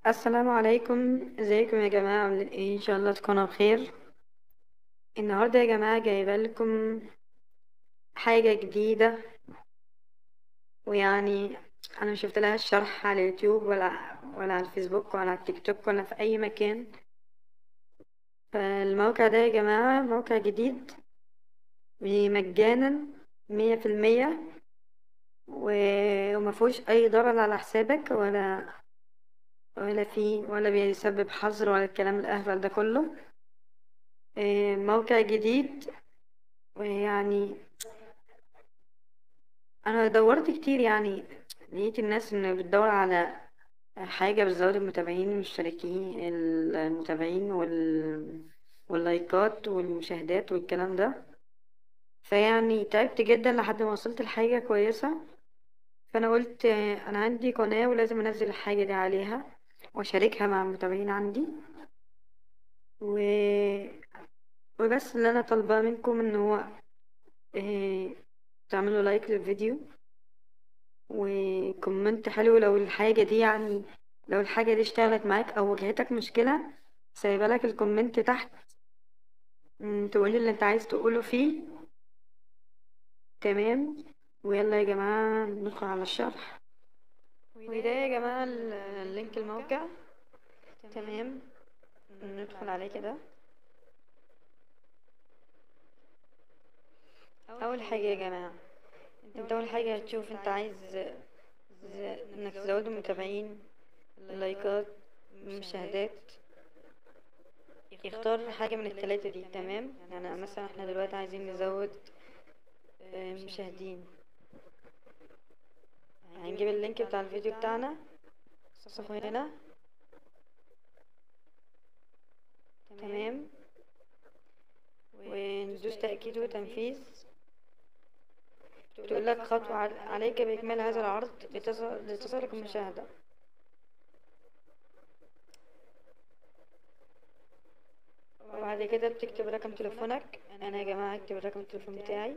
السلام عليكم. ازيكم يا جماعة؟ عاملين ايه؟ ان شاء الله تكونوا بخير. النهاردة يا جماعة جايبة لكم حاجة جديدة، ويعني انا مشفت لها الشرح على اليوتيوب ولا على الفيسبوك ولا على التيك توك ولا في اي مكان. فالموقع ده يا جماعة موقع جديد مجانا 100%، ومفهوش اي ضرر على حسابك ولا بيسبب حظر ولا الكلام الاهبل ده كله. موقع جديد، ويعني انا دورت كتير، يعني لقيت الناس ان بتدور على حاجة بتزود المتابعين المشتركين المتابعين واللايكات والمشاهدات والكلام ده. فيعني تعبت جدا لحد ما وصلت لحاجة كويسة. فانا قلت انا عندي قناة ولازم انزل الحاجة دي عليها واشاركها مع المتابعين عندي. و... وبس اللي انا طالباه منكم ان هو آه، تعملوا لايك للفيديو وكومنت حلو لو الحاجة دي، يعني لو الحاجة دي اشتغلت معاك او واجهتك مشكلة. سايبه لك الكومنت تحت، تقولي اللي انت عايز تقوله فيه. تمام. ويلا يا جماعة ندخل على الشرح. وده يا جماعة اللينك الموقع. تمام. ندخل عليه كده. اول حاجة يا جماعة، انت اول حاجة هتشوف انت عايز انك تزود المتابعين، اللايكات، المشاهدات. يختار حاجة من التلاتة دي. تمام. يعني مثلا احنا دلوقتي عايزين نزود مشاهدين. هنجيب اللينك بتاع الفيديو بتاعنا، نصفه هنا. تمام. وندوس تأكيد وتنفيذ. تقول لك خطوة عليك بإكمال هذا العرض لتصلك المشاهدة. وبعد كده بتكتب رقم تليفونك. انا يا جماعة هكتب رقم التليفون بتاعي.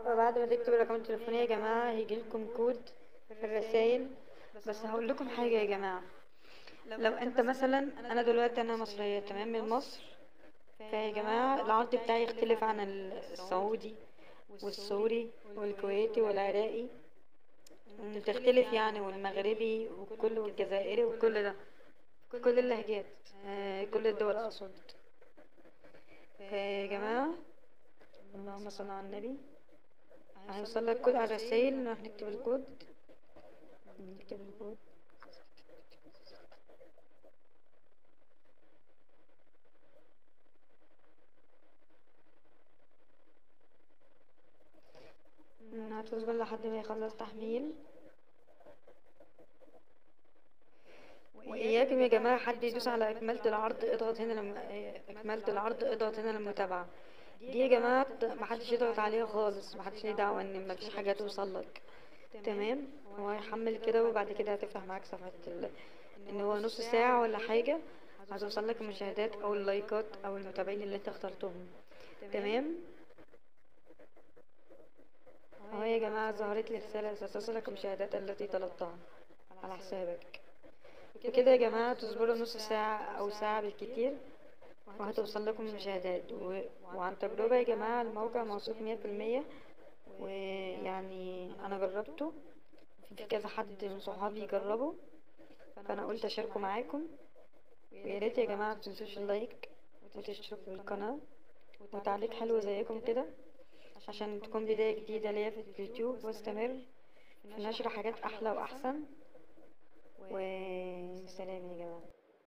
وبعد ما تكتب رقم التليفون يا جماعة هيجيلكم كود في الرسايل. بس هقول لكم حاجة يا جماعة، لو انت مثلا، انا دلوقتي انا مصرية تمام من مصر، فيا جماعة العرض بتاعي يختلف عن السعودي والسوري والكويتي والعراقي. تختلف يعني، والمغربي وكل والجزائري وكل ده، كل اللهجات، كل الدول اقصد. فيا جماعة اللهم صل على النبي، هيوصل لك كود على الرسايل. نروح نكتب الكود. نكتب الكود. هتصبر لحد ما يخلص تحميل. وإياكم يا جماعة حد يدوس على إكمالة العرض، اضغط هنا إكمالة العرض، اضغط هنا للمتابعة. دي يا جماعة محدش يضغط عليها خالص، محدش ليه دعوة ان مفيش حاجة توصل لك. تمام. هو هيحمل كده، وبعد كده هتفتح معاك صفحة ان هو نص ساعة ولا حاجة هتوصل لك المشاهدات او اللايكات او المتابعين اللي انت اخترتهم. تمام. اهو يا جماعة ظهرت لي رسالة ستصلك المشاهدات التي طلبتها على حسابك. بكده يا جماعة تصبروا نص ساعة أو ساعة بالكتير وهتوصل لكم المشاهدات. وعن تجربة يا جماعة الموقع موثوق 100%. ويعني أنا جربته، في كذا حد من صحابي جربه، فأنا قلت أشاركه معاكم. وياريت يا جماعة متنسوش اللايك وتشتركوا في القناة وتعليق حلو زيكم كده، عشان تكون بداية جديدة ليا في اليوتيوب، واستمر في نشر حاجات أحلى وأحسن. وسلام يا جماعة.